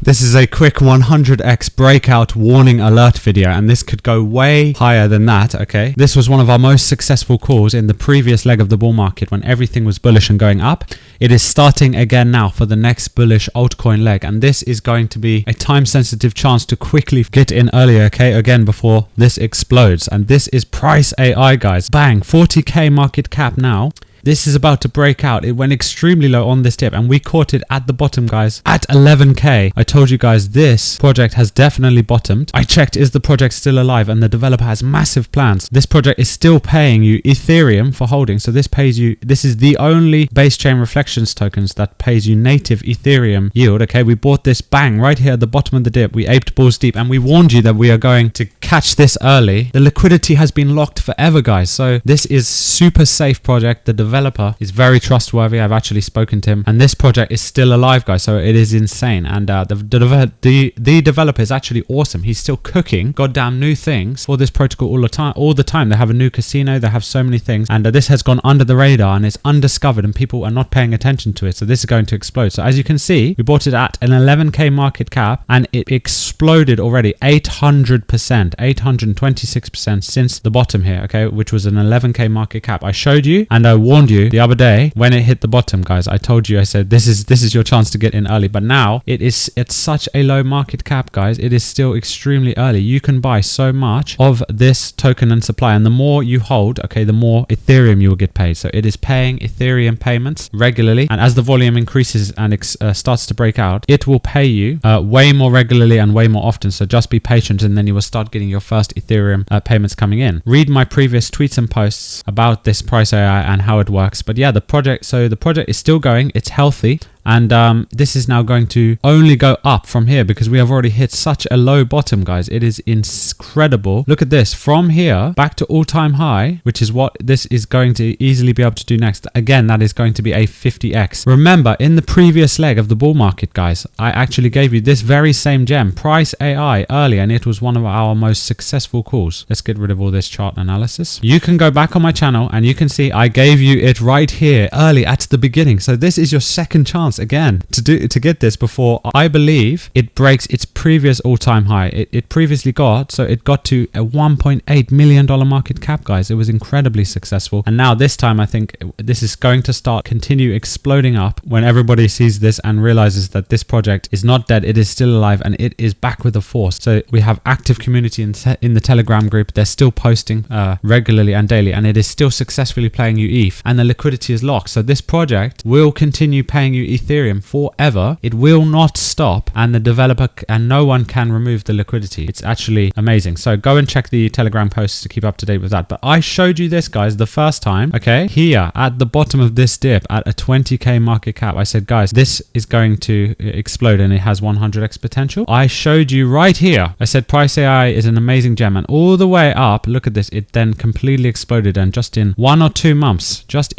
This is a quick 100x breakout warning alert video, and this could go way higher than that, okay? This was one of our most successful calls in the previous leg of the bull market when everything was bullish and going up. It is starting again now for the next bullish altcoin leg, and this is going to be a time-sensitive chance to quickly get in earlier, okay? Again, before this explodes. And this is PRICEAI, guys. Bang, 40k market cap now. This is about to break out. It went extremely low on this dip and we caught it at the bottom, guys, at 11k. I told you guys this project has definitely bottomed. I checked, is the project still alive? And the developer has massive plans. This project is still paying you Ethereum for holding. So this pays you, this is the only base chain reflections tokens that pays you native Ethereum yield. Okay, we bought this bang right here at the bottom of the dip. We aped balls deep and we warned you that we are going to catch this early. The liquidity has been locked forever, guys. So this is super safe project. The developer is very trustworthy. I've actually spoken to him, and this project is still alive, guys. So it is insane, and the developer is actually awesome. He's still cooking goddamn new things for this protocol all the time. They have a new casino, they have so many things, and this has gone under the radar and it's undiscovered, and people are not paying attention to it. So this is going to explode. So as you can see, we bought it at an 11k market cap, and it exploded already 800%, 826% since the bottom here, okay, which was an 11k market cap. I showed you and I warned you the other day when it hit the bottom, guys. I told you, I said this is your chance to get in early, but now it's such a low market cap, guys. It is still extremely early. You can buy so much of this token and supply, and the more you hold, okay, the more Ethereum you will get paid. So it is paying Ethereum payments regularly, and as the volume increases and starts to break out, it will pay you way more regularly and way more often. So just be patient, and then you will start getting your first Ethereum payments coming in. Read my previous tweets and posts about this PRICEAI and how it works. But yeah, the project is still going. It's healthy. And this is now going to only go up from here because we have already hit such a low bottom, guys. It is incredible. Look at this. From here back to all-time high, which is what this is going to easily be able to do next. Again, that is going to be a 50x. Remember, in the previous leg of the bull market, guys, I actually gave you this very same gem, PRICEAI, early, and it was one of our most successful calls. Let's get rid of all this chart analysis. You can go back on my channel and you can see I gave you it right here early at the beginning. So this is your second chance again to get this before, I believe, it breaks its previous all-time high. It previously got to a $1.8 million market cap, guys. It was incredibly successful, and now this time I think this is going to continue exploding up when everybody sees this and realizes that this project is not dead. It is still alive and it is back with a force. So we have active community in the Telegram group. They're still posting regularly and daily, and it is still successfully paying you ETH, and the liquidity is locked. So this project will continue paying you Ethereum forever. It will not stop, and the developer and no one can remove the liquidity. It's actually amazing. So go and check the Telegram posts to keep up to date with that. But I showed you this, guys, the first time, okay, here at the bottom of this dip at a 20k market cap. I said, guys, this is going to explode and it has 100x potential. I showed you right here. I said PRICEAI is an amazing gem, and all the way up, look at this, it then completely exploded, and just in 1 or 2 months, just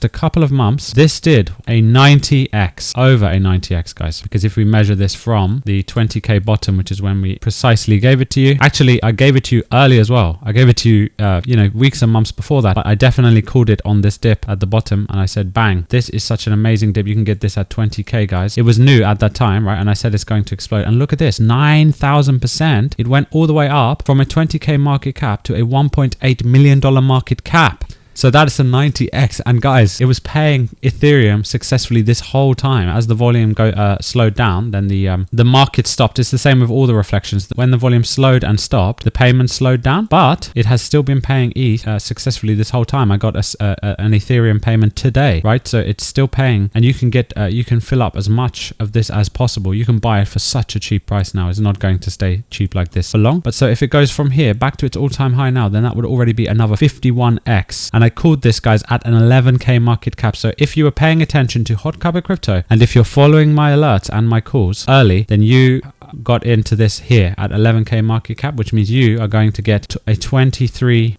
a couple of months, this did a 90x, over a 90x, guys. Because if we measure this from the 20k bottom, which is when we precisely gave it to you, actually I gave it to you early as well. I gave it to you weeks and months before that, but I definitely called it on this dip at the bottom, and I said, bang, this is such an amazing dip. You can get this at 20k, guys. It was new at that time, right? And I said it's going to explode, and look at this, 9,000%. It went all the way up from a 20k market cap to a $1.8 million market cap. So that is a 90x, and guys, it was paying Ethereum successfully this whole time. As the volume slowed down, then the market stopped. It's the same with all the reflections. When the volume slowed and stopped, the payment slowed down, but it has still been paying ETH successfully this whole time. I got an Ethereum payment today, right? So it's still paying, and you can fill up as much of this as possible. You can buy it for such a cheap price now. It's not going to stay cheap like this for long. But so if it goes from here back to its all-time high now, then that would already be another 51x. And I called this, guys, at an 11k market cap. So if you were paying attention to HotCuppaCrypto, and if you're following my alerts and my calls early, then you got into this here at 11k market cap, which means you are going to get a 23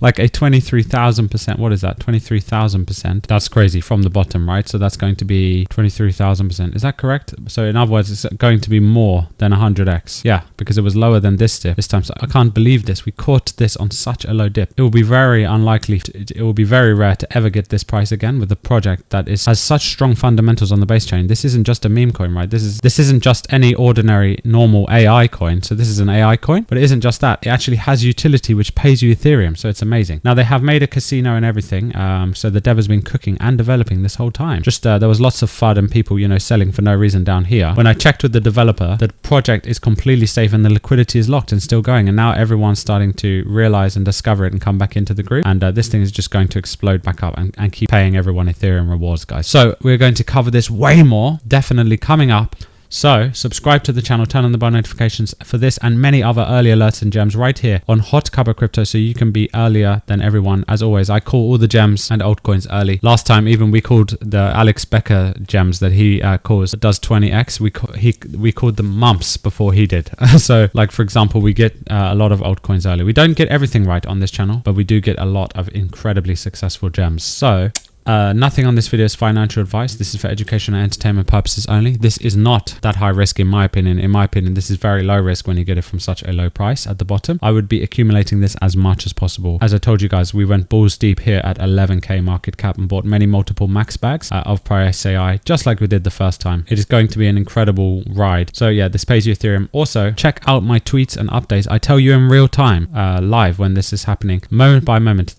like a 23,000%. What is that? 23,000%. That's crazy from the bottom, right? So that's going to be 23,000%. Is that correct? So in other words, it's going to be more than 100x. Yeah, because it was lower than this dip this time. So I can't believe this. We caught this on such a low dip. It will be very unlikely. It will be very rare to ever get this price again with a project that has such strong fundamentals on the base chain. This isn't just a meme coin, right? This isn't just any ordinary normal AI coin. So this is an AI coin, but it isn't just that. It actually has utility which pays you Ethereum. So it's amazing. Now they have made a casino and everything. So the dev has been cooking and developing this whole time. Just there was lots of FUD and people, you know, selling for no reason down here. When I checked with the developer, the project is completely safe and the liquidity is locked and still going. And now everyone's starting to realize and discover it and come back into the group. And this thing is just going to explode back up and keep paying everyone Ethereum rewards, guys. So we're going to cover this way more, definitely coming up. So subscribe to the channel, turn on the bell notifications for this and many other early alerts and gems right here on HotCuppaCrypto, so you can be earlier than everyone. As always, I call all the gems and altcoins early. Last time even we called the Alex Becker gems that he calls, that does 20x. We called them months before he did. So like for example, we get a lot of altcoins early. We don't get everything right on this channel, but we do get a lot of incredibly successful gems. So nothing on this video is financial advice. This is for education and entertainment purposes only. This is not that high risk in my opinion. In my opinion, this is very low risk when you get it from such a low price at the bottom. I would be accumulating this as much as possible. As I told you guys, we went balls deep here at 11k market cap and bought many multiple max bags of PRICEAI, just like we did the first time. It is going to be an incredible ride. So yeah, this pays you Ethereum. Also, check out my tweets and updates. I tell you in real time, live when this is happening, moment by moment.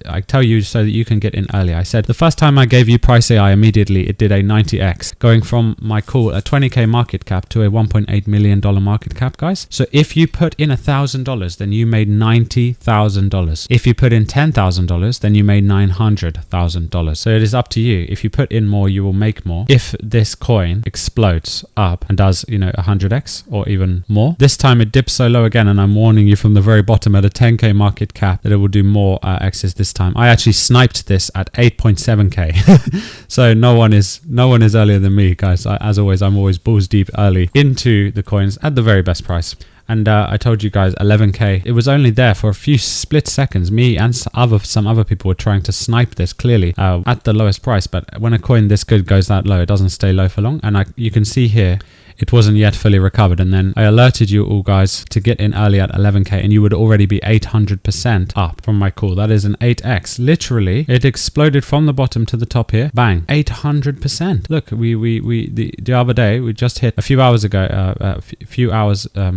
I tell you so that you can get in early. I said, the first time I gave you PRICEAI, immediately it did a 90x, going from my call a 20k market cap to a $1.8 million market cap, guys. So if you put in $1,000, then you made $90,000. If you put in $10,000, then you made $900,000. So it is up to you. If you put in more, you will make more. If this coin explodes up and does, you know, 100x or even more, this time it dips so low again, and I'm warning you from the very bottom at a 10k market cap that it will do more x's this time. I actually sniped this at 8.7k. So no one is earlier than me, guys. As always, I'm always balls deep early into the coins at the very best price. And I told you guys 11k, it was only there for a few split seconds. Me and some other people were trying to snipe this clearly at the lowest price. But when a coin this good goes that low, it doesn't stay low for long. And you can see here, it wasn't yet fully recovered. And then I alerted you all guys to get in early at 11k, and you would already be 800% up from my call. That is an 8x. Literally, it exploded from the bottom to the top here. Bang, 800%. Look, the other day, we just hit a few hours ago, a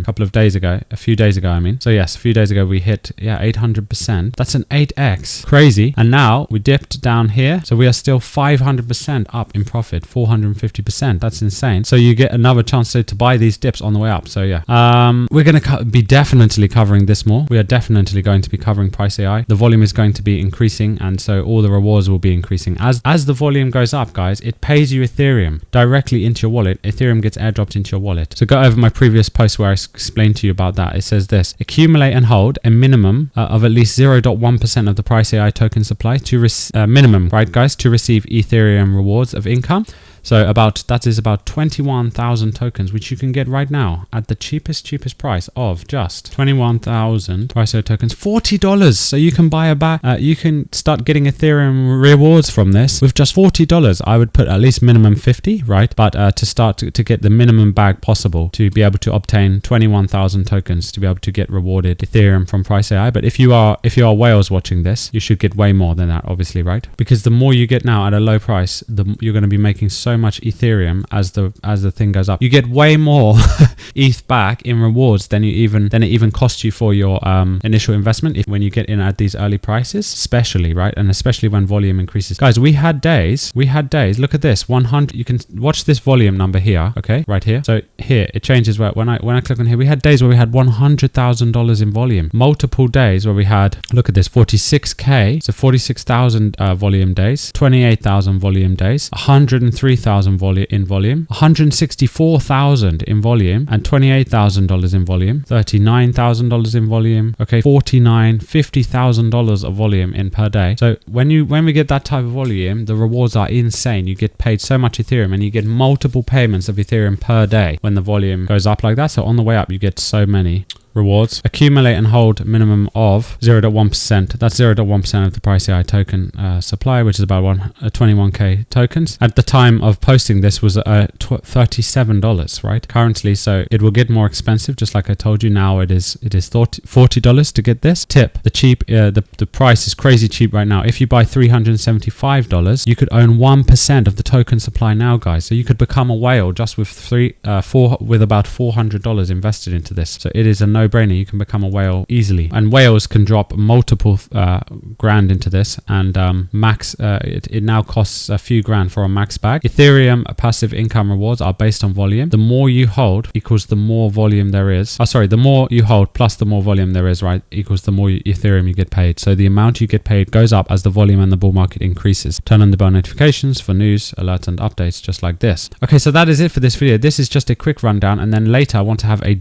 couple of days ago, a few days ago, I mean. So yes, a few days ago, we hit, yeah, 800%. That's an 8x. Crazy. And now we dipped down here. So we are still 500% up in profit, 450%. That's insane. So you get another chance to buy these dips on the way up. So yeah, we're going to be definitely covering this more. We are definitely going to be covering PRICEAI. The volume is going to be increasing, and so all the rewards will be increasing. As the volume goes up, guys, it pays you Ethereum directly into your wallet. Ethereum gets airdropped into your wallet. So go over my previous post where I explained to you about that. It says this: accumulate and hold a minimum of at least 0.1% of the PRICEAI token supply to minimum, right, guys, to receive Ethereum rewards of income. So that is about 21,000 tokens, which you can get right now at the cheapest price of just 21,000 PRICEAI tokens, $40. So you can buy you can start getting Ethereum rewards from this with just $40. I would put at least minimum 50, right? But to start to get the minimum bag possible to be able to obtain 21,000 tokens to be able to get rewarded Ethereum from PRICEAI. But if you are whales watching this, you should get way more than that, obviously, right? Because the more you get now at a low price, you're going to be making so much Ethereum as the thing goes up. You get way more ETH back in rewards than it even costs you for your initial investment when you get in at these early prices, especially, right? And especially when volume increases. Guys, we had days, look at this, 100, you can watch this volume number here, okay, right here. So here it changes when I click on here, we had days where we had $100,000 in volume, multiple days where we had, look at this, 46k, so 46,000 volume days, 28,000 volume days, 103,000 in volume, 164,000 in volume, and $28,000 in volume, $39,000 in volume, okay, $50,000 of volume in per day. So when we get that type of volume, the rewards are insane. You get paid so much Ethereum, and you get multiple payments of Ethereum per day when the volume goes up like that. So on the way up, you get so many. rewards. Accumulate and hold minimum of 0.1%. That's 0.1% of the PRICEAI token supply, which is about 21k tokens. At the time of posting this was $37, right? Currently, so it will get more expensive. Just like I told you, now it is $40 to get this. Tip: the price is crazy cheap right now. If you buy $375, you could own 1% of the token supply now, guys. So you could become a whale just with about $400 invested into this. So it is a no-brainer. You can become a whale easily, and whales can drop multiple grand into this, and max it now costs a few grand for a max bag. Ethereum passive income rewards are based on volume. The more you hold equals the more volume there is. The more you hold plus the more volume there is, right, equals the more Ethereum you get paid. So the amount you get paid goes up as the volume and the bull market increases. Turn on the bell notifications for news, alerts, and updates just like this. Okay, so that is it for this video. This is just a quick rundown, and then later I want to have a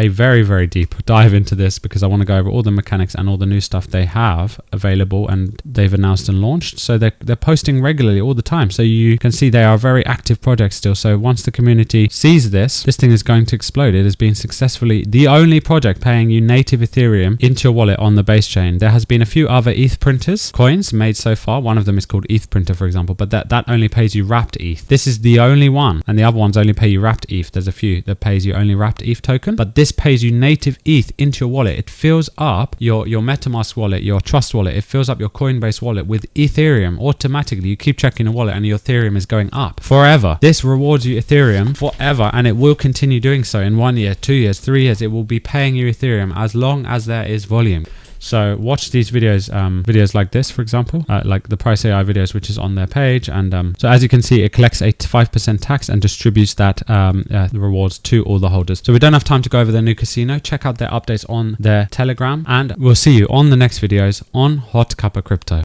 very, very deep dive into this, because I want to go over all the mechanics and all the new stuff they have available and they've announced and launched. So they're posting regularly all the time. So you can see they are a very active project still. So once the community sees this thing is going to explode. It has been successfully the only project paying you native Ethereum into your wallet on the base chain. There has been a few other ETH printers coins made so far. One of them is called ETH printer, for example, but that only pays you wrapped ETH. This is the only one, and the other ones only pay you wrapped ETH. There's a few that pays you only wrapped ETH token, but this pays you native ETH into your wallet. It fills up your MetaMask wallet, your Trust wallet. It fills up your Coinbase wallet with Ethereum automatically. You keep checking the wallet and your Ethereum is going up forever. This rewards you Ethereum forever, and it will continue doing so in 1 year, 2 years, 3 years. It will be paying you Ethereum as long as there is volume. So watch these videos, videos like this, for example, like the PRICEAI videos, which is on their page. And so as you can see, it collects a 5% tax and distributes that the rewards to all the holders. So we don't have time to go over the new casino. Check out their updates on their Telegram, and we'll see you on the next videos on HotCuppaCrypto.